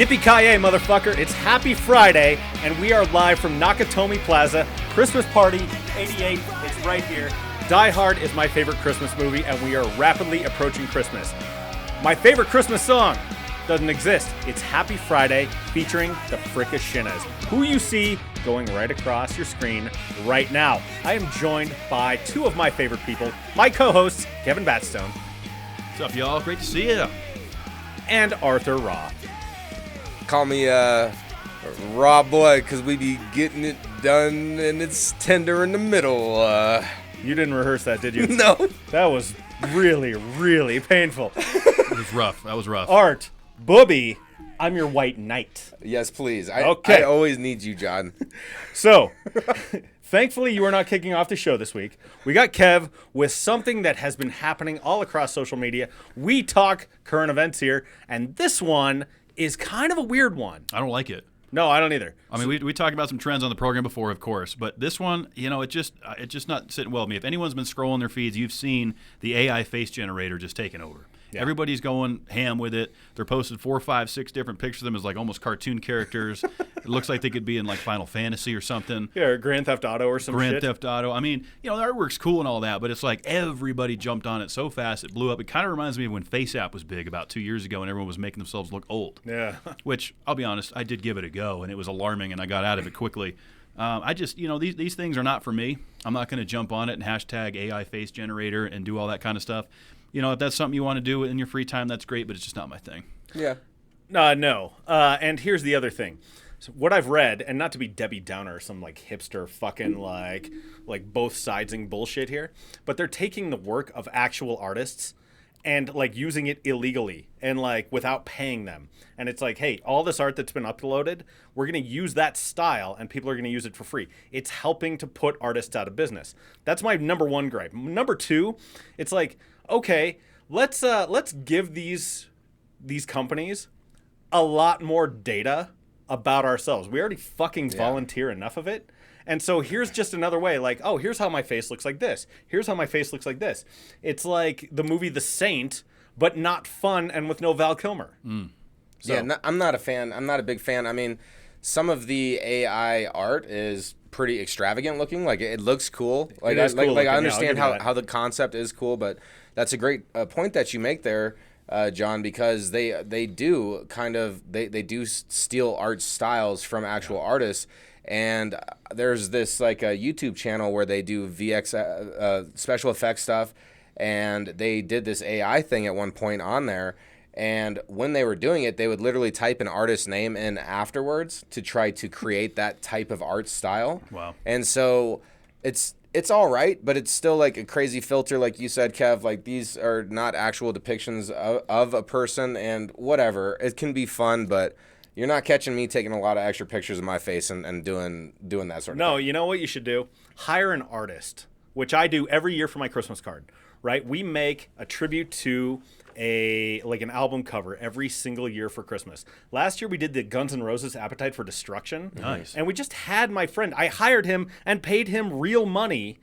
Yippee-ki-yay, motherfucker. It's Happy Friday, and we are live from Nakatomi Plaza. Christmas Party 88 is right here. Die Hard is my favorite Christmas movie, and we are rapidly approaching Christmas. My favorite Christmas song doesn't exist. It's Happy Friday, featuring the Frickashinas, who you see going right across your screen right now. I am joined by two of my favorite people, my co-hosts, Kevin Batstone. What's up, y'all? Great to see you. And Arthur Raw. Call me Raw Boy, because we be getting it done and it's tender in the middle. You didn't rehearse that, did you? No. That was really, really painful. It was rough. That was rough. Art, Booby, I'm your white knight. Yes, please. Okay. I always need you, John. So, thankfully, you are not kicking off the show this week. We got Kev with something that has been happening all across social media. We talk current events here, and this one is kind of a weird one. I don't like it. No, I don't either. I mean, we talked about some trends on the program before, of course, but this one, it's just not sitting well with me. If anyone's been scrolling their feeds, you've seen the AI face generator just taking over. Yeah. Everybody's going ham with it. They're posted 4, 5, 6 different pictures of them as like almost cartoon characters. It looks like they could be in like Final Fantasy or something. Yeah, or Grand Theft Auto or some shit. Grand Theft Auto. I mean, the artwork's cool and all that, but it's like everybody jumped on it so fast it blew up. It kind of reminds me of when FaceApp was big about 2 years ago and everyone was making themselves look old. Yeah. Which, I'll be honest, I did give it a go, and it was alarming, and I got out of it quickly. I just, these things are not for me. I'm not going to jump on it and hashtag AI face generator and do all that kind of stuff. If that's something you want to do in your free time, that's great, but it's just not my thing. Yeah. No. And here's the other thing. So what I've read, and not to be Debbie Downer, some like hipster fucking like both sidesing bullshit here, but they're taking the work of actual artists and like using it illegally and like without paying them. And it's like, hey, all this art that's been uploaded, we're going to use that style and people are going to use it for free. It's helping to put artists out of business. That's my number one gripe. Number two, it's like, okay, let's give these companies a lot more data about ourselves. We already fucking volunteer enough of it. And so here's just another way, like, oh, here's how my face looks like this. Here's how my face looks like this. It's like the movie The Saint, but not fun and with no Val Kilmer. So. Yeah, I'm not a fan. I'm not a big fan. I mean, some of the AI art is pretty extravagant looking. Like, it looks cool. Like, it is cool looking. I understand Yeah, how the concept is cool, but that's a great point that you make there, John, because they do kind of they do steal art styles from actual artists. And there's this like a YouTube channel where they do VX special effects stuff, and they did this AI thing at one point on there. And when they were doing it, they would literally type an artist's name in afterwards to try to create that type of art style. Wow. And so it's all right, but it's still like a crazy filter, like you said, Kev. Like, these are not actual depictions of a person, and whatever. It can be fun, but you're not catching me taking a lot of extra pictures of my face and doing that sort of thing. No, you know what you should do? Hire an artist, which I do every year for my Christmas card, right? We make a tribute to an album cover every single year for Christmas. Last year we did the Guns N' Roses Appetite for Destruction. Nice. And we just had my friend, I hired him and paid him real money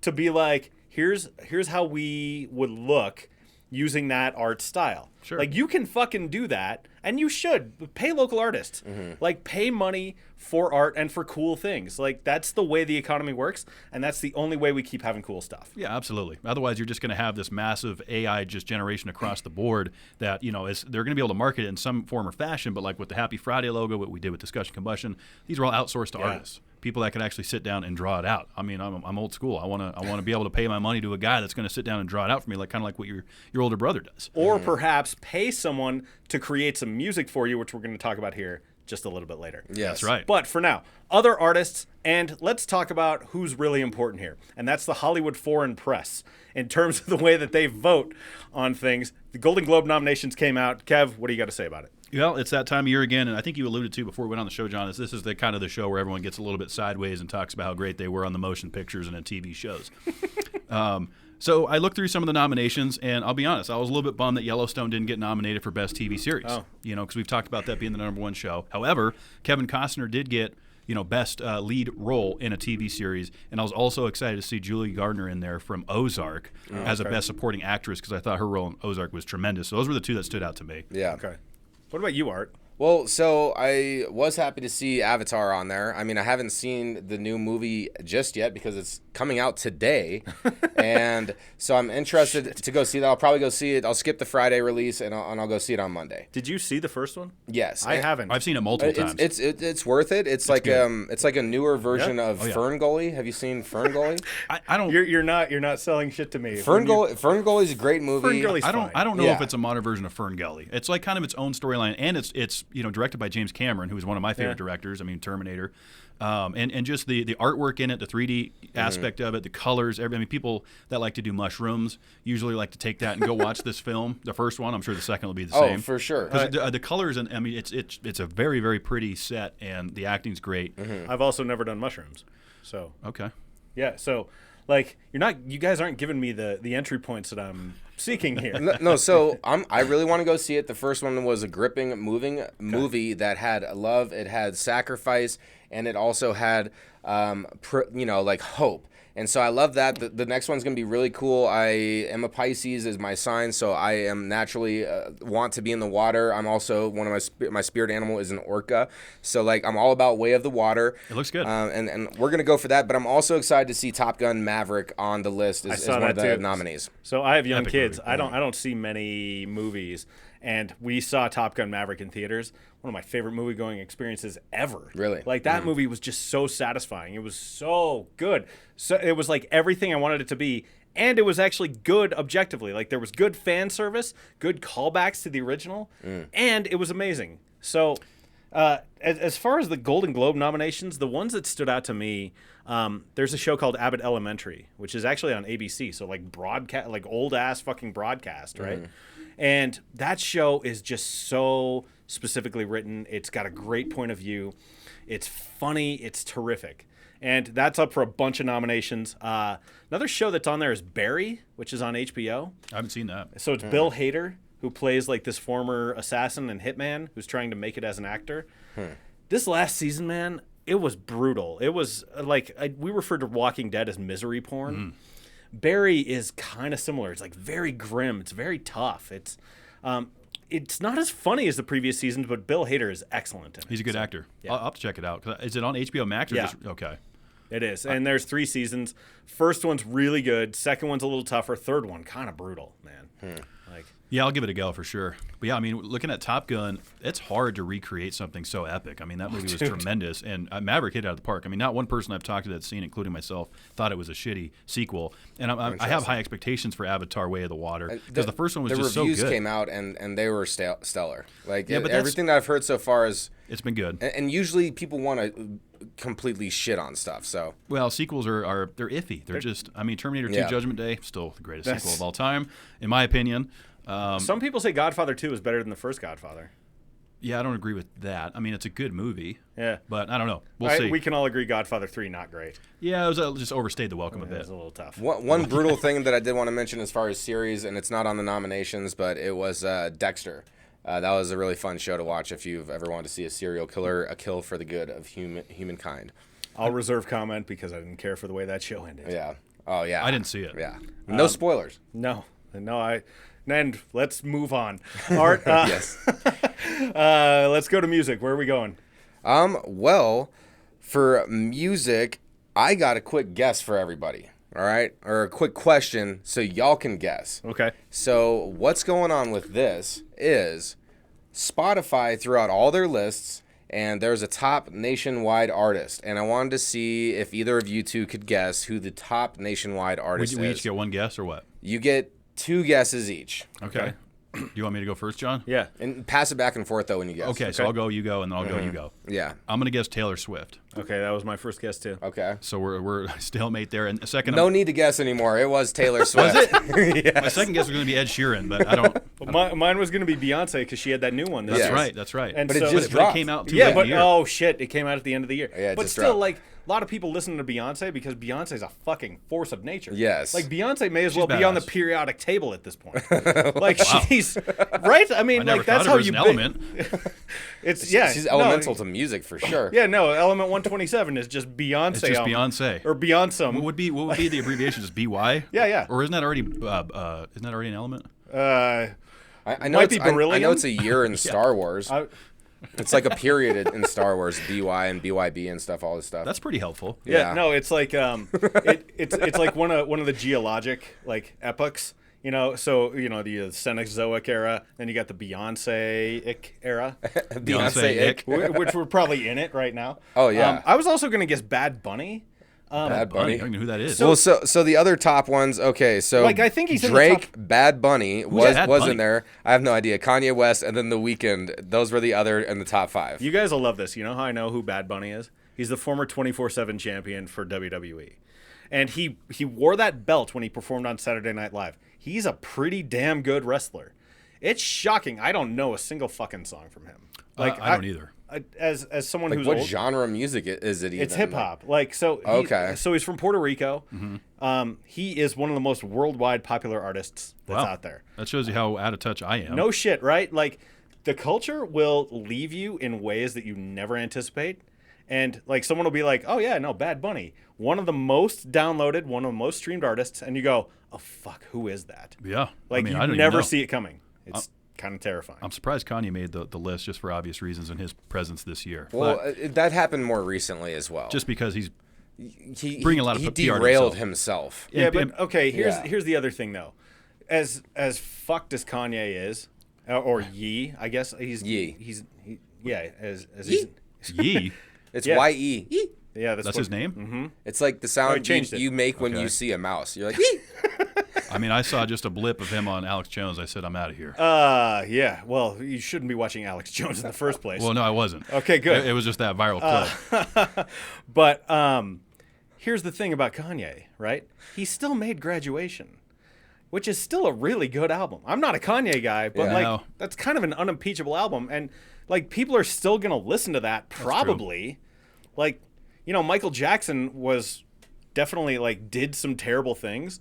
to be like, here's how we would look using that art style. Sure. Like, you can fucking do that, and you should. Pay local artists. Like, pay money for art and for cool things. Like, that's the way the economy works, and that's the only way we keep having cool stuff. Yeah, absolutely. Otherwise, you're just going to have this massive AI just generation across the board that, they're going to be able to market it in some form or fashion, but like with the Happy Friday logo, what we did with Discussion Combustion, these are all outsourced to artists. People that could actually sit down and draw it out. I mean, I'm old school. I want to be able to pay my money to a guy that's going to sit down and draw it out for me, like kind of like what your older brother does. Or perhaps pay someone to create some music for you, which we're going to talk about here just a little bit later. Yes. That's right. But for now, other artists, and let's talk about who's really important here, and that's the Hollywood Foreign Press. In terms of the way that they vote on things, the Golden Globe nominations came out. Kev, what do you got to say about it? Well, it's that time of year again, and I think you alluded to before we went on the show, John, this is the kind of the show where everyone gets a little bit sideways and talks about how great they were on the motion pictures and in TV shows. So I looked through some of the nominations, and I'll be honest, I was a little bit bummed that Yellowstone didn't get nominated for Best TV Series. Oh. Because we've talked about that being the number one show. However, Kevin Costner did get best lead role in a TV series, and I was also excited to see Julie Gardner in there from Ozark as a best supporting actress because I thought her role in Ozark was tremendous. So those were the two that stood out to me. Yeah. Okay. What about you, Art? Well, so I was happy to see Avatar on there. I mean, I haven't seen the new movie just yet because it's coming out today. And so I'm interested to go see that. I'll probably go see it. I'll skip the Friday release and I'll go see it on Monday. Did you see the first one? Yes. I haven't. I've seen it multiple times. It's worth it. It's like a newer version of Ferngully. Have you seen Ferngully? I don't. You're not selling shit to me. Ferngully is a great movie. Ferngully's I don't know Yeah. if it's a modern version of Ferngully. It's like kind of its own storyline, and it's directed by James Cameron, who is one of my favorite directors. I mean, Terminator, and just the artwork in it, the 3D aspect of it, the colors. I mean, people that like to do mushrooms usually like to take that and go watch this film. The first one, I'm sure the second will be the same. Oh, for sure. 'Cause the colors, and I mean, it's a very, very pretty set, and the acting's great. I've also never done mushrooms, so Okay. yeah. So like you guys aren't giving me the entry points that I'm seeking here. No, so I really want to go see it. The first one was a gripping, moving movie that had love, it had sacrifice, and it also had, like hope. And so I love that. The next one's going to be really cool. I am a Pisces is my sign, so I am naturally want to be in the water. I'm also one of my spirit animal is an orca. So like I'm all about way of the water. It looks good. And we're going to go for that, but I'm also excited to see Top Gun Maverick on the list as one of the nominees. So I have young Epic kids. movie. I don't see many movies, and we saw Top Gun Maverick in theaters. One of my favorite movie going experiences ever. Really? Like that movie was just so satisfying. It was so good. So it was like everything I wanted it to be, and it was actually good objectively. Like there was good fan service, good callbacks to the original, and it was amazing. So as far as the Golden Globe nominations, the ones that stood out to me, there's a show called Abbott Elementary, which is actually on ABC. So like broadcast, like old ass fucking broadcast, right? And that show is just so specifically written. It's got a great point of view. It's funny. It's terrific. And that's up for a bunch of nominations. Another show that's on there is Barry, which is on HBO. I haven't seen that. So it's Bill Hader, who plays like this former assassin and hitman who's trying to make it as an actor. This last season, man, it was brutal. It was like we referred to Walking Dead as misery porn. Barry is kind of similar. It's like very grim. It's very tough. It's not as funny as the previous seasons, but Bill Hader is excellent in it. He's a good actor. yeah. I'll have to check it out. Is it on HBO Max? Or Yeah. just, okay. It is. And there's 3 seasons. First one's really good. Second one's a little tougher. Third one, kind of brutal, man. Like, Yeah, I'll give it a go for sure. But yeah, I mean, looking at Top Gun, it's hard to recreate something so epic. I mean, that movie was tremendous, and Maverick hit it out of the park. I mean, not one person I've talked to that's seen, including myself, thought it was a shitty sequel. And I have high expectations for Avatar: Way of the Water because the first one was just so good. The reviews came out and they were stellar. Like Yeah, but everything that I've heard so far is. It's been good. And usually people want to completely shit on stuff. So Well, sequels are they're iffy. They're just. I mean, Terminator 2: Yeah. Judgment Day, still the greatest sequel of all time, in my opinion. some people say Godfather 2 is better than the first Godfather. Yeah, I don't agree with that. I mean, it's a good movie. Yeah. But I don't know. We'll see. We can all agree Godfather 3 not great. Yeah, it was just overstayed the welcome a It bit. was a little tough. one brutal thing that I did want to mention as far as series, and it's not on the nominations, but it was Dexter. That was a really fun show to watch if you've ever wanted to see a serial killer, a kill for the good of humankind. I'll reserve comment because I didn't care for the way that show ended. Yeah. Oh, yeah. I didn't see it. Yeah. No spoilers. No, and let's move on. Art, Yes. let's go to music. Where are we going? Well, for music, I got a quick guess for everybody. All right? Or a quick question so y'all can guess. Okay. So, what's going on with this is Spotify threw out all their lists, and there's a top nationwide artist. And I wanted to see if either of you two could guess who the top nationwide artist We is. each get one guess or what? You get 2 guesses each. Okay. Do you want me to go first, John? Yeah. And pass it back and forth, though, when you guess. Okay, so I'll go, you go, and then I'll go, you go. Yeah. I'm going to guess Taylor Swift. Okay, that was my first guess too. Okay. So we're stalemate there. And second, No need to guess anymore. It was Taylor Swift. my second guess was going to be Ed Sheeran, but I don't. Mine was going to be Beyonce because she had that new one. This Yes. year. That's right. And But it so, just But it dropped. came out too yeah, late in but the year. oh shit, it came out at the end of the year. Yeah, it but just still, dropped. like a lot of people listen to Beyonce because Beyonce's a fucking force of nature. Yes. Like Beyonce may as well be on the badass. periodic table at this point. Like she's right. I mean, I never like that's thought of how her as you. an element. It's yeah. She's no, elemental to music for sure. Yeah, no. Element 127 is just Beyonce. It's just Beyonce. or Beyonce. What would be the abbreviation? Just BY? Yeah, yeah. Or isn't that already an element? I know Might it's, be I know beryllium? it's a year in Star Wars. It's like a period in Star Wars, BY and BYB and stuff, all this stuff. That's pretty helpful. Yeah, no, it's like it's like one of the geologic like epochs. You know, so the Cenozoic era, then you got the Beyonce-ic era, Beyonce-ic. which we're probably in it right now. Oh yeah. I was also gonna guess Bad Bunny. Bad Bunny. I don't even know who that is. So the other top ones, okay, so Like, I think he's in the Drake, top- Bad Bunny Bad was Bunny? in there. I have no idea. Kanye West, and then The Weeknd. Those were the other in the top 5. You guys will love this. You know how I know who Bad Bunny is? He's the former 24/7 champion for WWE. And he wore that belt when he performed on Saturday Night Live. He's a pretty damn good wrestler. It's shocking. I don't know a single fucking song from him. Like I don't either. As someone Like who's what old, genre of music is it even? it's hip hop. Like so. Okay. So he's from Puerto Rico. He is one of the most worldwide popular artists that's Wow. out there. That shows you how out of touch I am. No shit, right? Like the culture will leave you in ways that you never anticipate. And like someone will be like, "Oh yeah, no, Bad Bunny, one of the most downloaded, one of the most streamed artists," and you go, "Oh fuck, who is that?" Yeah. Like I you don't even never know. see it coming. It's kind of terrifying. I'm surprised Kanye made the list just for obvious reasons in his presence this year. Well, But that happened more recently as well. just because he's he bringing a lot of he PR to derailed himself. himself. Yeah, and- but okay. Yeah. Here's the other thing though. As fucked as Kanye is, or Ye, I guess he's Ye. as he's Yee. It's Yeah. Y-E. Yee. yeah, That's his name. It's like the I sound changed it. you make when Okay. you see a mouse. You're like, Yee. I mean, I saw just a blip of him on Alex Jones. I said, I'm out of here. Yeah. Well, you shouldn't be watching Alex Jones in the first place. Well, no, I wasn't. Okay, good. It was just that viral clip. But here's the thing about Kanye, right? He still made Graduation, which is still a really good album. I'm not a Kanye guy, but Yeah. like No. that's kind of an unimpeachable album, and like people are still gonna listen to that probably. Like, Michael Jackson was definitely like did some terrible things,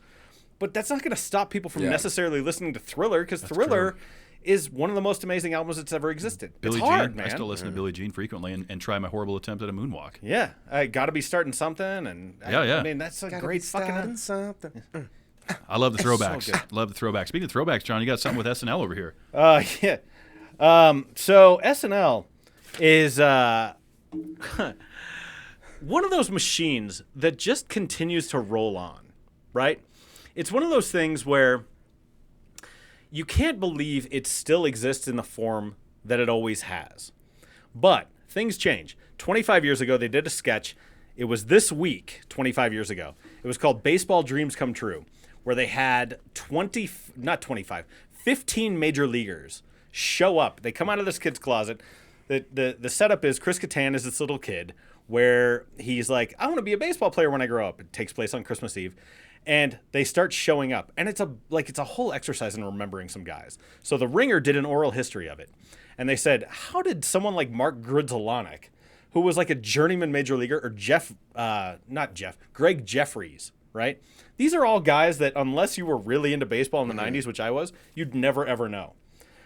but that's not gonna stop people from Yeah. necessarily listening to Thriller, because Thriller is one of the most amazing albums that's ever existed. Billie it's hard, Jean. man. I still listen to Billie Jean frequently and try my horrible attempt at a moonwalk. Yeah, I got to be starting something, and Yeah. I mean that's a great fucking. something. I love the throwbacks. good. Love the throwbacks. Speaking of throwbacks, John, you got something with SNL over here. Yeah. So SNL is one of those machines that just continues to roll on, right? It's one of those things where you can't believe it still exists in the form that it always has. But things change. 25 years ago, they did a sketch. It was this week, 25 years ago. It was called Baseball Dreams Come True, where they had 15 major leaguers show up. They come out of this kid's closet. The setup is Chris Kattan is this little kid where he's like, I want to be a baseball player when I grow up. It takes place on Christmas Eve. And they start showing up. And it's a whole exercise in remembering some guys. So the Ringer did an oral history of it. And they said, how did someone like Mark Grudzielanek, who was like a journeyman major leaguer, or Greg Jeffries, right? These are all guys that unless you were really into baseball in the 90s, which I was, you'd never ever know.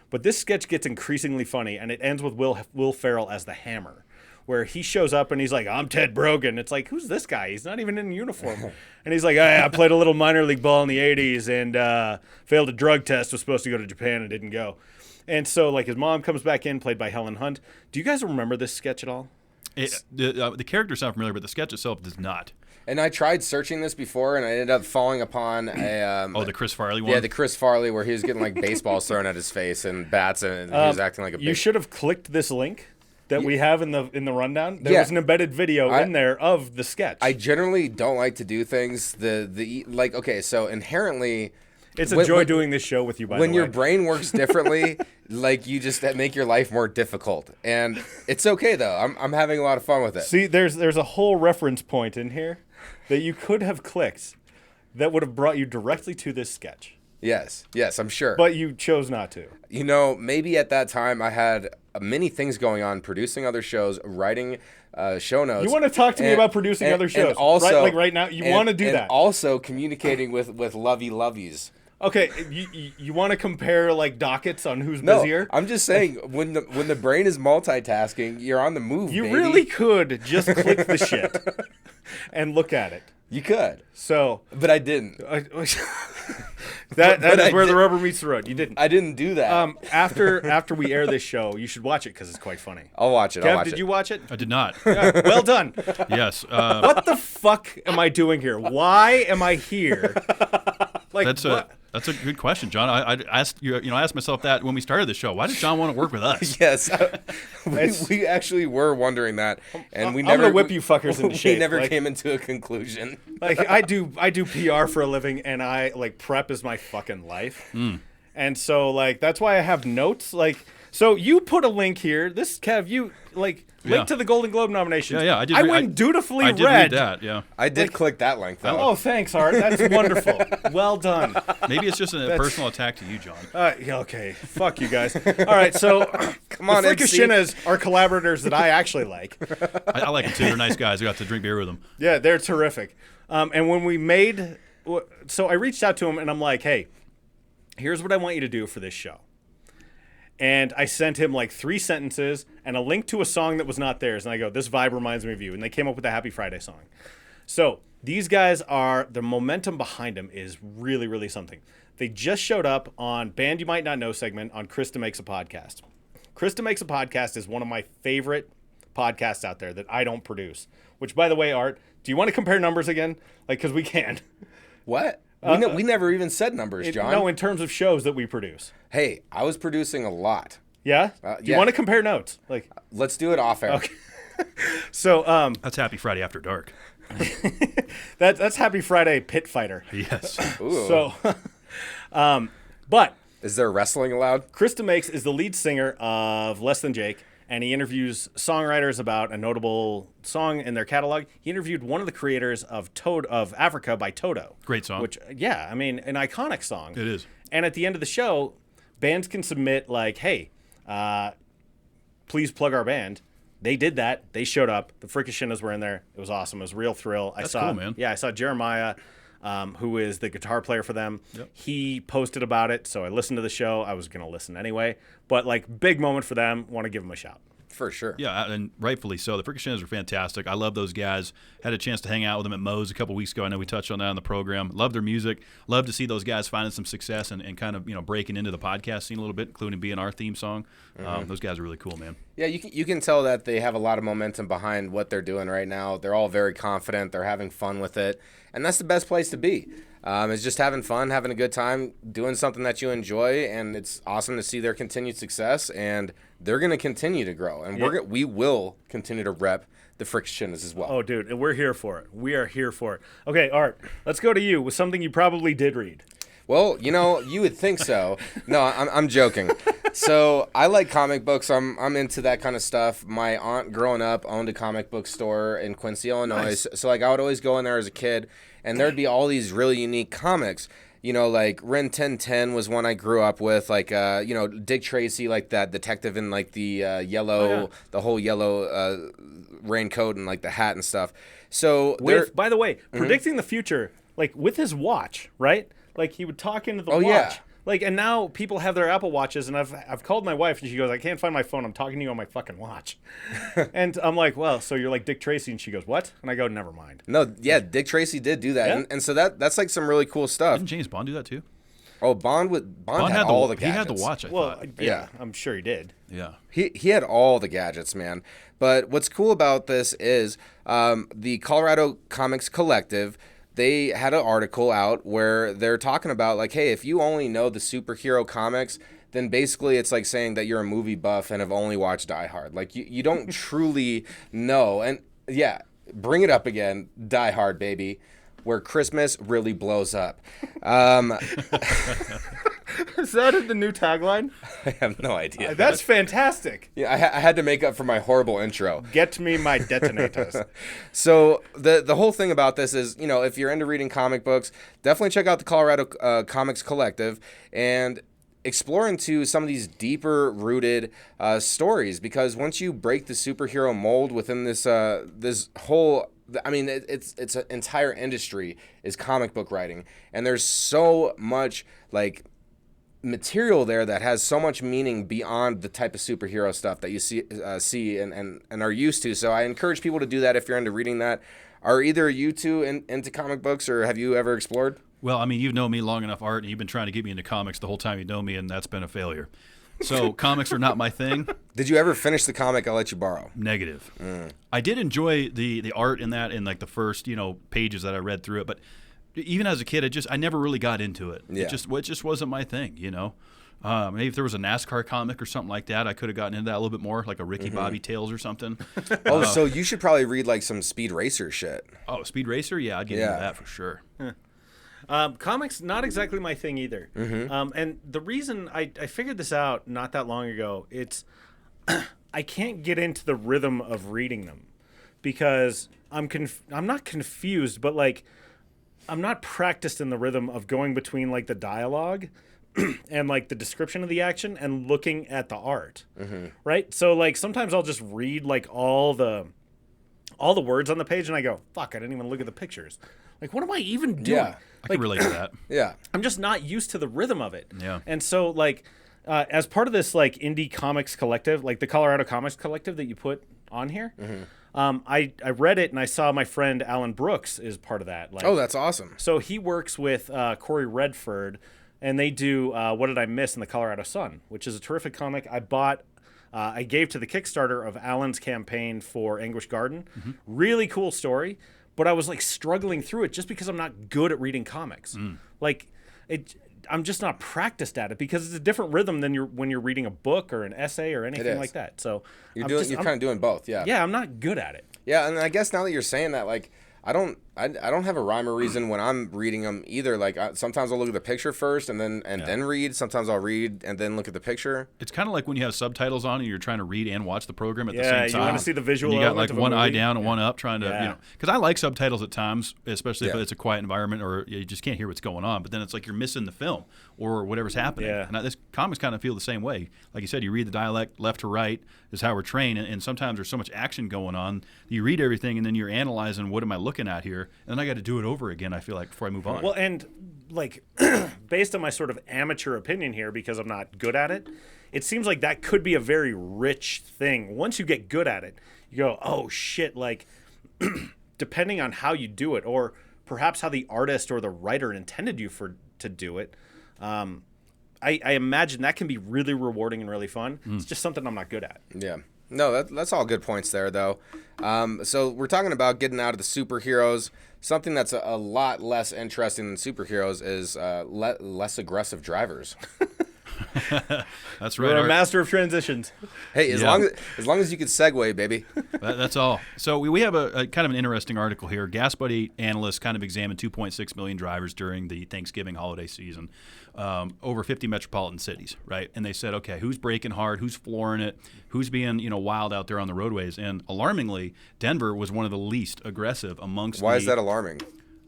But this sketch gets increasingly funny, and it ends with Will Ferrell as the Hammer, where he shows up and he's like, I'm Ted Brogan. It's like, who's this guy? He's not even in uniform. And he's like, I played a little minor league ball in the 80s and failed a drug test, was supposed to go to Japan and didn't go. And so like his mom comes back in, played by Helen Hunt. Do you guys remember this sketch at all? The characters sound familiar, but the sketch itself does not. And I tried searching this before, and I ended up falling upon a. The Chris Farley one? Yeah, the Chris Farley, where he was getting like baseballs thrown at his face and bats, and he was acting like a. You should have clicked this link that we have in the rundown. There Yeah. was an embedded video in there of the sketch. I generally don't like to do things okay, so inherently. It's a joy doing this show with you, by the way. When your brain works differently, like you just make your life more difficult, and it's okay though. I'm having a lot of fun with it. See, there's a whole reference point in here that you could have clicked that would have brought you directly to this sketch. Yes, I'm sure. But you chose not to. Maybe at that time I had many things going on, producing other shows, writing show notes. You want to talk to me about producing other shows? and also, right? Like right now, you want to do and that. Also communicating with lovey-loveys. Okay, you want to compare like dockets on who's No, busier? I'm just saying when the brain is multitasking, you're on the move. You baby. really could just click the shit and look at it. You could, So, but I didn't. That But is I where the did- rubber meets the road. You didn't. I didn't do that. After we air this show, you should watch it because it's quite funny. I'll watch it. I'll Kev, watch did it. you watch it? I did not. Yeah, well done. Yes. What the fuck am I doing here? Why am I here? Like That's a good question, John. I asked I asked myself that when we started the show. Why did John want to work with us? Yes, we actually were wondering that, and we I'm never gonna whip you fuckers into shape. We never like, came into a conclusion. like I do PR for a living, and I like prep is my fucking life. And so like that's why I have notes. Like so you put a link here. This Kev, you like link to the Golden Globe nominations. Yeah, I did. I went dutifully I did read. read that. Yeah. I did click that link though. Oh, thanks, Art. That's wonderful. Well done. Maybe it's just a personal attack to you, John. Yeah, okay. Fuck you guys. All right, so Come on, the MC. Frickashinas are collaborators that I actually like. I like them too. They're nice guys. I got to drink beer with them. Yeah, they're terrific. And when we made, so I reached out to him and I'm like, hey, here's what I want you to do for this show. And I sent him like 3 sentences and a link to a song that was not theirs. And I go, this vibe reminds me of you. And they came up with a Happy Friday song. So these guys the momentum behind them is really, really something. They just showed up on Band You Might Not Know segment on Chris DeMakes a Podcast. Chris DeMakes a Podcast is one of my favorite podcasts out there that I don't produce. Which, by the way, Art, do you want to compare numbers again? Like, because we can. What? We never even said numbers, John. No, in terms of shows that we produce. Hey, I was producing a lot. Yeah? Do you yeah. want to compare notes? Like, Let's do it off air. okay. So, That's Happy Friday After Dark. that's Happy Friday Pit Fighter. Yes. Ooh. So, but Is there wrestling allowed? Krista Makes is the lead singer of Less Than Jake, and he interviews songwriters about a notable song in their catalog. He interviewed one of the creators of of Africa by Toto. Great song. Which, yeah, I mean, an iconic song. It is. And at the end of the show, bands can submit like, hey, please plug our band. They did that. They showed up. The Frickashinas were in there. It was awesome. It was a real thrill. That's cool, man. Yeah, I saw Jeremiah, who is the guitar player for them. Yep. He posted about it, so I listened to the show. I was going to listen anyway. But, like, big moment for them. Want to give them a shout. For sure. Yeah, and rightfully so. The Frickashinas are fantastic. I love those guys. Had a chance to hang out with them at Moe's a couple weeks ago. I know we touched on that on the program. Love their music. Love to see those guys finding some success and kind of breaking into the podcast scene a little bit, including being our theme song. Those guys are really cool, man. Yeah, you can tell that they have a lot of momentum behind what they're doing right now. They're all very confident. They're having fun with it. And that's the best place to be. Is just having fun, having a good time, doing something that you enjoy. And it's awesome to see their continued success. And they're going to continue to grow. And we will continue to rep the Frickashinas as well. Oh, dude, and we're here for it. We are here for it. Okay, Art, let's go to you with something you probably did read. Well, you would think so. No, I'm joking. So I like comic books. I'm into that kind of stuff. My aunt growing up owned a comic book store in Quincy, Illinois. Nice. So like I would always go in there as a kid, and there'd be all these really unique comics. Like Ren 1010 was one I grew up with. Like Dick Tracy, like that detective in like the yellow, the whole yellow raincoat and like the hat and stuff. So By the way, predicting the future, like with his watch, right? Like he would talk into the watch. yeah. Like, and now people have their Apple Watches, and I've called my wife, and she goes, I can't find my phone. I'm talking to you on my fucking watch. And I'm like, well, so you're like Dick Tracy, and she goes, what? And I go, never mind. No, yeah, Dick Tracy did do that, Yeah. and so that's like some really cool stuff. Didn't James Bond do that too? Oh, Bond had all the gadgets. He had the watch, I Well, thought. yeah, I'm sure he did. Yeah. He had all the gadgets, man. But what's cool about this is the Colorado Comics Collective, they had an article out where they're talking about, like, hey, if you only know the superhero comics, then basically it's like saying that you're a movie buff and have only watched Die Hard. Like, you don't truly know. And, yeah, bring it up again, Die Hard, baby, where Christmas really blows up. Is that the new tagline? I have no idea. That's fantastic. Yeah, I had to make up for my horrible intro. Get me my detonators. So the whole thing about this is, if you're into reading comic books, definitely check out the Colorado Comics Collective and explore into some of these deeper rooted stories, because once you break the superhero mold within this whole, it's an entire industry is comic book writing, and there's so much like material there that has so much meaning beyond the type of superhero stuff that you see and are used to. So I encourage people to do that if you're into reading that. Are either you two into comic books, or have you ever explored? Well, I mean, you've known me long enough, Art, and you've been trying to get me into comics the whole time you know me, and that's been a failure. So comics are not my thing. Did you ever finish the comic I let you borrow? Negative. I did enjoy the art in that in like the first pages that I read through it, but even as a kid, I never really got into it. Yeah. It just wasn't my thing. Maybe if there was a NASCAR comic or something like that, I could have gotten into that a little bit more, like a Ricky Bobby Tales or something. So you should probably read like some Speed Racer shit. Oh, Speed Racer? Yeah, I'd get into that for sure. Comics, not exactly my thing either. And the reason I figured this out not that long ago, it's I can't get into the rhythm of reading them because I'm not confused, but like I'm not practiced in the rhythm of going between like the dialogue and like the description of the action and looking at the art, right? So like sometimes I'll just read like all the words on the page and I go, fuck, I didn't even look at the pictures. Like, what am I even doing? Yeah. I can relate to that. Yeah. I'm just not used to the rhythm of it. Yeah. And so, like, as part of this, like, indie comics collective, like the Colorado Comics Collective that you put on here, I read it and I saw my friend Alan Brooks is part of that. Like, Oh, that's awesome. so he works with Corey Redford, and they do What Did I Miss in the Colorado Sun, which is a terrific comic. I gave to the Kickstarter of Alan's campaign for Anguish Garden. Really cool story. But I was like struggling through it just because I'm not good at reading comics. Like I'm just not practiced at it because it's a different rhythm than when you're reading a book or an essay or anything like that. So You're kind of doing both, yeah. Yeah, I'm not good at it. Yeah, and I guess now that you're saying that, like, I don't have a rhyme or reason when I'm reading them either. Like sometimes I'll look at the picture first and then read. Sometimes I'll read and then look at the picture. It's kind of like when you have subtitles on and you're trying to read and watch the program at the same time. Yeah, you want to see the visual. And you got element like of a one eye movie. down and one up, trying to because I like subtitles at times, especially if Yeah. it's a quiet environment or you just can't hear what's going on. But then it's like you're missing the film or whatever's happening. Yeah. And this comics kind of feel the same way. Like you said, you read the dialect left to right is how we're trained, and sometimes there's so much action going on. You read everything and then you're analyzing what am I looking at here, and then I got to do it over again. I feel like before I move on. Well, and like based on my sort of amateur opinion here, because I'm not good at it, it seems like that could be a very rich thing. Once you get good at it, you go, oh shit, like depending on how you do it, or perhaps how the artist or the writer intended you to do it, I imagine that can be really rewarding and really fun. It's just something I'm not good at. Yeah. No, that's all good points there, though. So we're talking about getting out of the superheroes. Something that's a lot less interesting than superheroes is less aggressive drivers. That's right. You're a Art. master of transitions. Hey, as long as you can segue, baby. That's all. So we have a kind of an interesting article here. Gas Buddy analysts kind of examined 2.6 million drivers during the Thanksgiving holiday season, over 50 metropolitan cities, right? And they said, okay, who's braking hard, who's flooring it, who's being wild out there on the roadways? And alarmingly, Denver was one of the least aggressive amongst. Why is that alarming?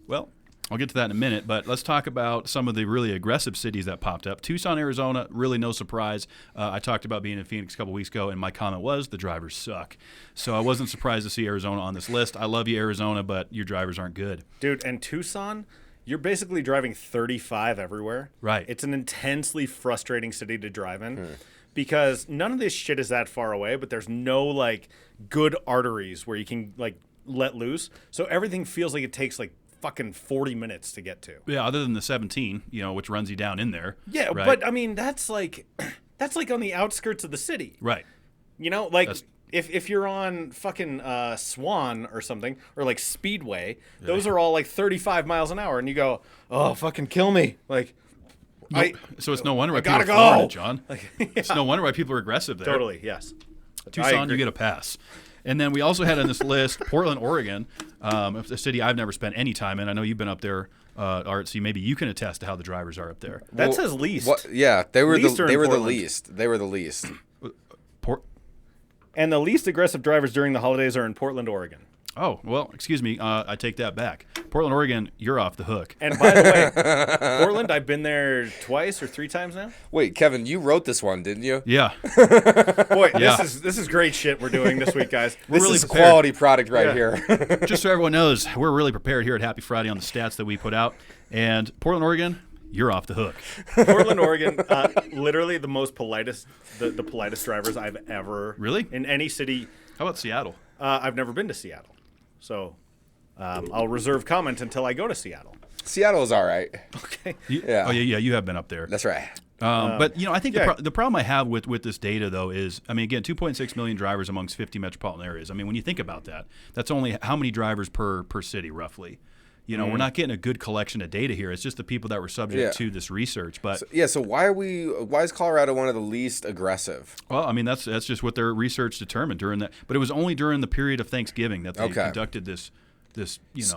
Well, I'll get to that in a minute, but let's talk about some of the really aggressive cities that popped up. Tucson, Arizona, really no surprise. I talked about being in Phoenix a couple weeks ago, and my comment was the drivers suck. So I wasn't surprised to see Arizona on this list. I love you, Arizona, but your drivers aren't good. Dude, and Tucson, you're basically driving 35 everywhere. Right. It's an intensely frustrating city to drive in because none of this shit is that far away, but there's no like good arteries where you can like let loose. So everything feels like it takes like fucking 40 minutes to get to. Yeah, other than the 17, which runs you down in there. Yeah, right? but I mean that's like on the outskirts of the city. Right. If you're on fucking Swan or something, or like Speedway, those are all like 35 miles an hour, and you go, oh, fucking kill me. Like, Nope. So it's no wonder why people gotta are flooring go. it, John. Like, It's no wonder why people are aggressive there. totally, yes. I Tucson, agree. you get a pass. And then we also had on this list Portland, Oregon, a city I've never spent any time in. I know you've been up there, Art, so maybe you can attest to how the drivers are up there. That says least. Yeah, they were Least are in the Portland. least. They were the least. And the least aggressive drivers during the holidays are in Portland, Oregon. Oh, well, excuse me. I take that back. Portland, Oregon, you're off the hook. And by the way, Portland, I've been there twice or 3 times now. Wait, Kevin, you wrote this one, didn't you? Yeah. Boy, Yeah. this is great shit we're doing this week, guys. This really is prepared. quality product right Yeah. here. Just so everyone knows, we're really prepared here at Happy Friday on the stats that we put out. And Portland, Oregon, you're off the hook. Portland, Oregon, literally the most politest, the politest drivers I've ever Really? in any city. How about Seattle? I've never been to Seattle, so I'll reserve comment until I go to Seattle. Seattle's all right. Okay. Yeah. Oh yeah, you have been up there. That's right. But I think yeah. the problem I have with this data though is, again, 2.6 million drivers amongst 50 metropolitan areas. When you think about that, that's only how many drivers per city roughly. We're not getting a good collection of data here. It's just the people that were subject to this research. But so why is Colorado one of the least aggressive? well, that's just what their research determined during that. But it was only during the period of Thanksgiving that they conducted this.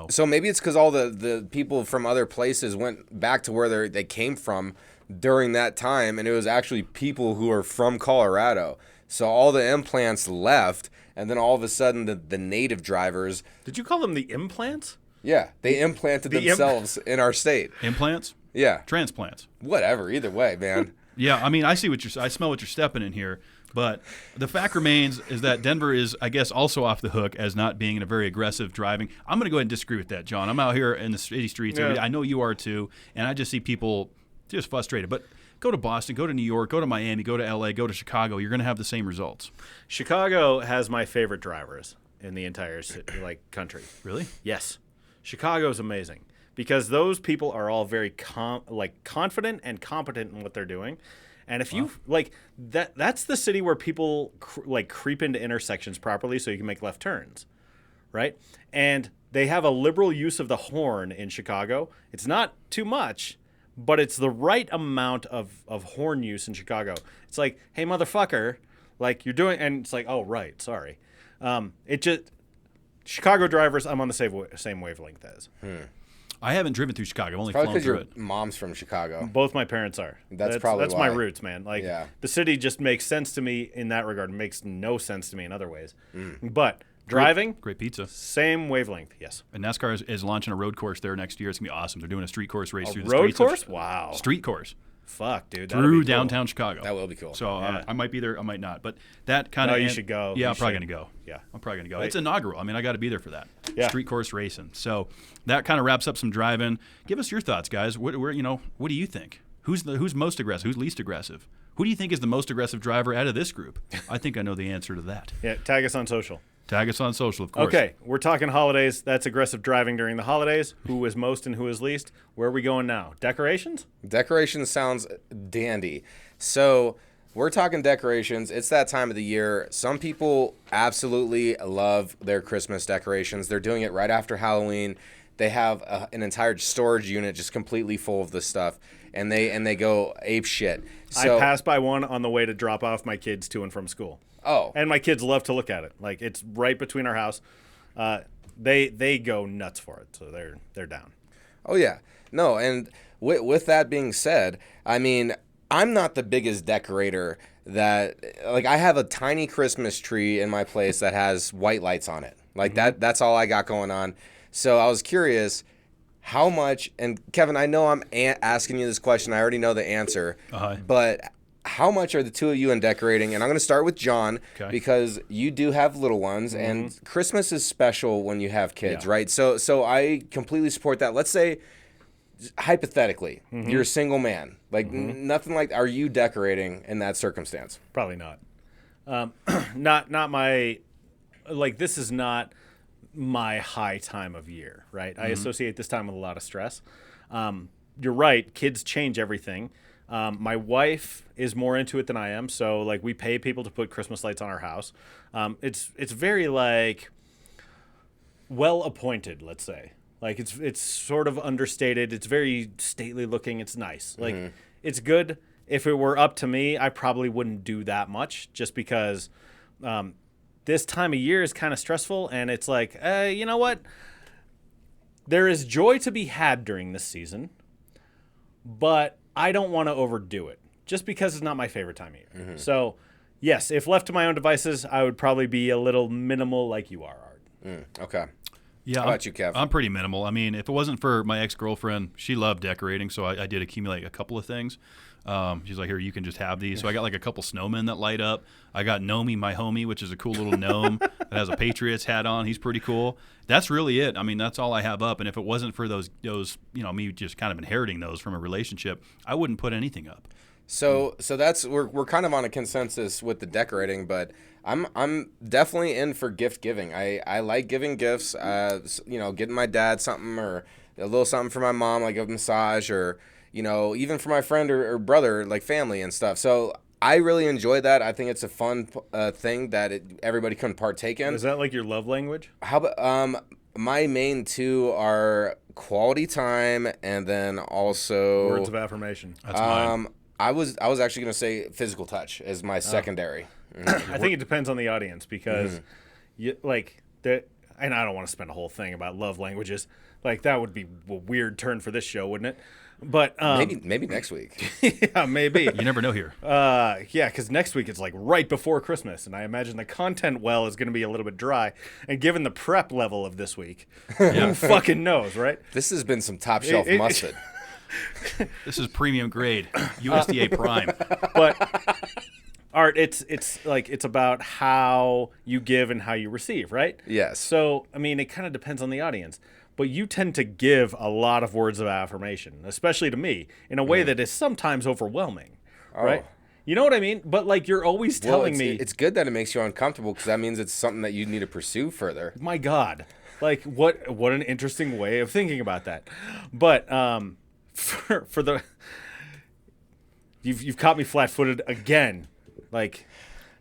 So maybe it's because all the people from other places went back to where they came from during that time, and it was actually people who are from Colorado. So all the implants left, and then all of a sudden the native drivers. Did you call them the implants? Yeah, they implanted themselves in our state. Implants? Yeah. Transplants. Whatever, either way, man. Yeah, I see I smell what you're stepping in here. But the fact remains is that Denver is, I guess, also off the hook as not being in a very aggressive driving. I'm going to go ahead and disagree with that, John. I'm out here in the city streets. Yeah. I know you are too, and I just see people just frustrated. But go to Boston, go to New York, go to Miami, go to L.A., go to Chicago. You're going to have the same results. Chicago has my favorite drivers in the entire country. Really? Yes. Chicago's amazing because those people are all very confident and competent in what they're doing. And if you that's the city where people creep into intersections properly so you can make left turns, right? And they have a liberal use of the horn in Chicago. It's not too much, but it's the right amount of horn use in Chicago. It's like, hey, motherfucker, you're doing, and it's like, oh, right, sorry. Chicago drivers, I'm on the same wavelength as. I haven't driven through Chicago. I've only Probably flown because through your it. mom's from Chicago. Both my parents are. That's my why. roots, man. The city just makes sense to me in that regard. It makes no sense to me in other ways. But driving, Great pizza. same wavelength, yes. And NASCAR is launching a road course there next year. It's going to be awesome. They're doing a street course race through the Road streets. course? Wow. Street course. Fuck, dude. That'll Through be cool. downtown Chicago. That will be cool. So Yeah. I might be there, I might not. But that kind of... No, you should go. Yeah, You I'm probably should. going to go. Yeah. I'm probably going to go. Right. It's inaugural. I got to be there for that. Yeah. Street course racing. So that kind of wraps up some driving. Give us your thoughts, guys. What do you think? Who's most aggressive? Who's least aggressive? Who do you think is the most aggressive driver out of this group? I think I know the answer to that. Yeah, tag us on social. Tag us on social, of course. Okay, we're talking holidays. That's aggressive driving during the holidays. Who is most and who is least? Where are we going now? Decorations? Decorations sounds dandy. So we're talking decorations. It's that time of the year. Some people absolutely love their Christmas decorations. They're doing it right after Halloween. They have an entire storage unit just completely full of this stuff, and they go ape shit. So, I passed by one on the way to drop off my kids to and from school. Oh. And my kids love to look at it. It's right between our house. They go nuts for it, so they're down. Oh, yeah. No, and with that being said, I'm not the biggest decorator that... I have a tiny Christmas tree in my place that has white lights on it. That's all I got going on. So I was curious how much... And, Kevin, I know I'm asking you this question. I already know the answer. But... how much are the two of you in decorating? And I'm going to start with John because you do have little ones, and Christmas is special when you have kids, right? So I completely support that. Let's say, hypothetically, you're a single man. Nothing like... Are you decorating in that circumstance? Probably not. Not my... this is not my high time of year, right? I associate this time with a lot of stress. You're right. Kids change everything. My wife is more into it than I am, so we pay people to put Christmas lights on our house. It's very well appointed, let's say. It's sort of understated. It's very stately looking. It's nice. It's good. If it were up to me, I probably wouldn't do that much, just because this time of year is kind of stressful, and it's you know what? There is joy to be had during this season, but I don't want to overdo it just because it's not my favorite time of year. So, yes, if left to my own devices, I would probably be a little minimal like you are, Art. Okay. Yeah, How about you, Kev? I'm pretty minimal. If it wasn't for my ex-girlfriend, she loved decorating, so I did accumulate a couple of things. She's like, here, you can just have these. So I got a couple snowmen that light up. I got Nomi, my homie, which is a cool little gnome that has a Patriots hat on. He's pretty cool. That's really it. That's all I have up. And if it wasn't for those, me just kind of inheriting those from a relationship, I wouldn't put anything up. So that's we're kind of on a consensus with the decorating, but I'm definitely in for gift giving. I like giving gifts. Getting my dad something or a little something for my mom, like a massage, or even for my friend or brother, like family and stuff. So I really enjoy that. I think it's a fun thing that everybody can partake in. Is that like your love language? How about my main two are quality time, and then also Words of affirmation. That's mine. I was actually gonna say physical touch is my secondary. I think it depends on the audience because, and I don't want to spend a whole thing about love languages. Like that would be a weird turn for this show, wouldn't it? But maybe next week. yeah, maybe. You never know here. Yeah, because next week it's like right before Christmas, and I imagine the content well is going to be a little bit dry. And given the prep level of this week, who fucking knows, right? This has been some top shelf mustard. This is premium grade, USDA Prime. But Art, it's about how you give and how you receive, right? Yes. So I mean, it kind of depends on the audience. But you tend to give a lot of words of affirmation, especially to me, in a way that is sometimes overwhelming, right? You know what I mean? But like you're always telling me. It's good that it makes you uncomfortable because that means it's something that you need to pursue further. My God, like what an interesting way of thinking about that. But for the you've caught me flat-footed again, like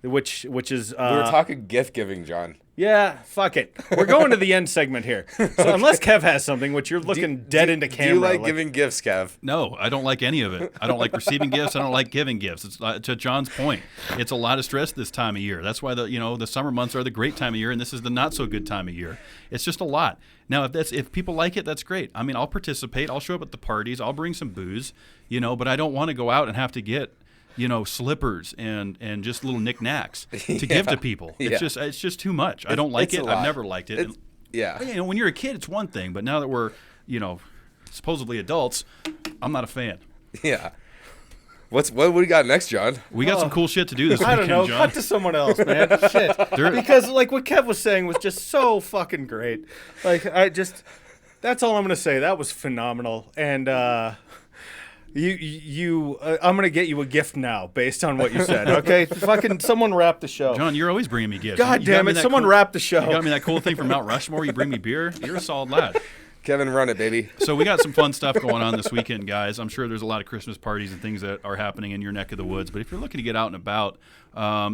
which is We were talking gift giving, John. Yeah, fuck it. We're going to the end segment here. So unless Kev has something, which you're looking dead into camera. Do you like giving gifts, Kev? No, I don't like any of it. I don't like receiving gifts. I don't like giving gifts. It's to John's point. It's a lot of stress this time of year. That's why the summer months are the great time of year, and this is the not so good time of year. It's just a lot. Now, if people like it, that's great. I mean, I'll participate. I'll show up at the parties. I'll bring some booze, but I don't want to go out and have to get slippers and just little knickknacks to give to people. It's just too much. I don't like it. I've never liked it. When you're a kid, it's one thing, but now that we're, supposedly adults, I'm not a fan. Yeah. What we got next, John? We got some cool shit to do this weekend, I don't know. John. Cut to someone else, man. Shit. Because like what Kev was saying was just so fucking great. Like that's all I'm gonna say. That was phenomenal. And I'm gonna get you a gift now based on what you said. Okay, fucking someone wrap the show. John, you're always bringing me gifts. God damn it! Someone wrap the show. You got me that cool thing from Mount Rushmore. You bring me beer. You're a solid lad. Kevin, run it, baby. So we got some fun stuff going on this weekend, guys. I'm sure there's a lot of Christmas parties and things that are happening in your neck of the woods. But if you're looking to get out and about,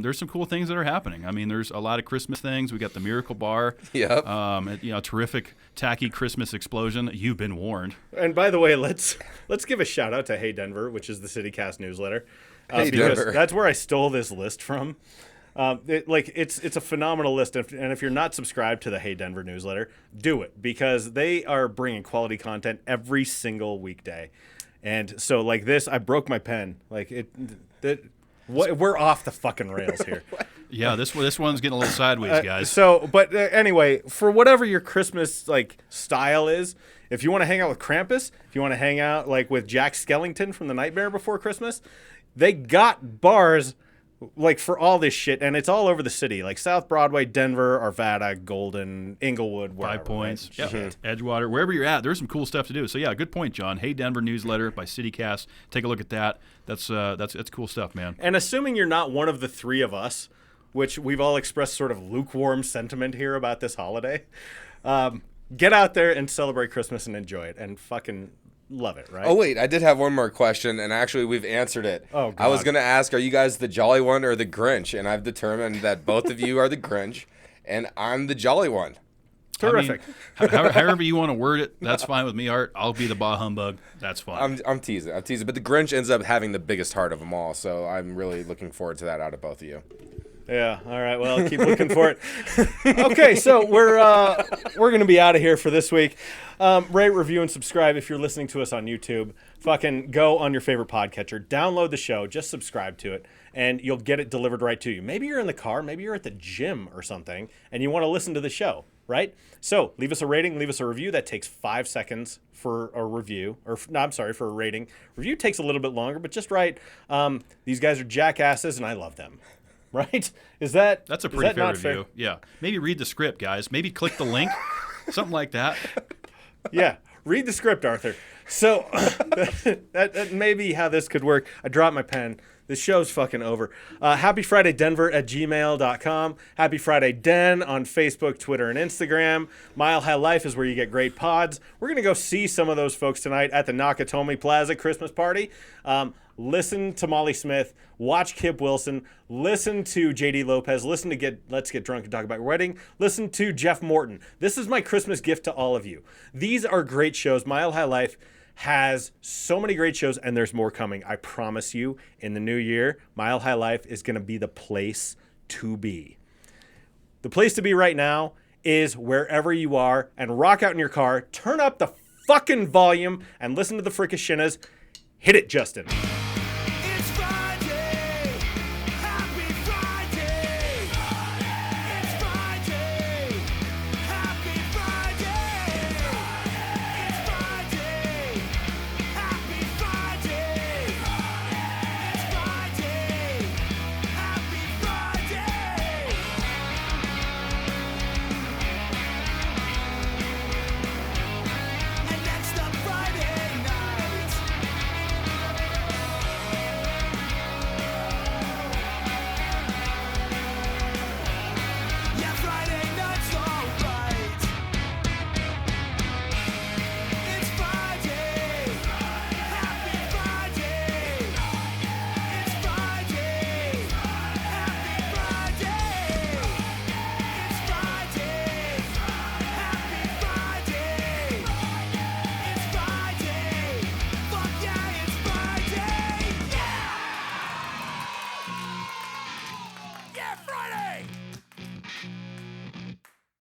there's some cool things that are happening. I mean, there's a lot of Christmas things. We got the Miracle Bar. Yep. Terrific, tacky Christmas explosion. You've been warned. And by the way, let's give a shout out to Hey Denver, which is the CityCast newsletter. Hey Denver. That's where I stole this list from. It's a phenomenal list, and if you're not subscribed to the Hey Denver newsletter, do it because they are bringing quality content every single weekday. And so, like this, I broke my pen. We're off the fucking rails here. Yeah, this one's getting a little sideways, guys. Anyway, for whatever your Christmas style is, if you want to hang out with Krampus, if you want to hang out with Jack Skellington from The Nightmare Before Christmas, they got bars for all this shit, and it's all over the city, like South Broadway, Denver, Arvada, Golden, Inglewood, wherever, 5 Points, right? Edgewater, wherever you're at, there's some cool stuff to do. So yeah, good point, John. Hey Denver newsletter by CityCast. Take a look at that. That's cool stuff, man. And assuming you're not one of the three of us, which we've all expressed sort of lukewarm sentiment here about this holiday, get out there and celebrate Christmas and enjoy it and fucking love it, right? Oh, wait, I did have one more question, and actually we've answered it. Oh, God. I was going to ask, are you guys the jolly one or the Grinch? And I've determined that both of you are the Grinch, and I'm the jolly one. Terrific. I mean, however you want to word it, that's fine with me, Art. I'll be the bah humbug. That's fine. I'm teasing. But the Grinch ends up having the biggest heart of them all, so I'm really looking forward to that out of both of you. Yeah. All right. Well, I'll keep looking for it. Okay. So we're going to be out of here for this week. Rate, review, and subscribe if you're listening to us on YouTube. Fucking go on your favorite podcatcher, download the show, just subscribe to it, and you'll get it delivered right to you. Maybe you're in the car, maybe you're at the gym or something, and you want to listen to the show, right? So leave us a rating, leave us a review. That takes 5 seconds for a review, for a rating. Review takes a little bit longer, but just right. These guys are jackasses, and I love them. Right? That's a pretty fair review. Fair? Yeah. Maybe read the script, guys. Maybe click the link. Something like that. Yeah. Read the script, Arthur. So that may be how this could work. I dropped my pen. This show's fucking over. Happy Friday Denver at gmail.com. Happy Friday Den on Facebook, Twitter, and Instagram. Mile High Life is where you get great pods. We're going to go see some of those folks tonight at the Nakatomi Plaza Christmas party. Listen to Molly Smith. Watch Kip Wilson. Listen to JD Lopez. Listen to Let's Get Drunk and Talk About Your Wedding. Listen to Jeff Morton. This is my Christmas gift to all of you. These are great shows. Mile High Life has so many great shows, and there's more coming. I promise you, in the new year, Mile High Life is going to be the place to be. The place to be right now is wherever you are, and rock out in your car, turn up the fucking volume, and listen to the Frickashinas. Hit it, Justin.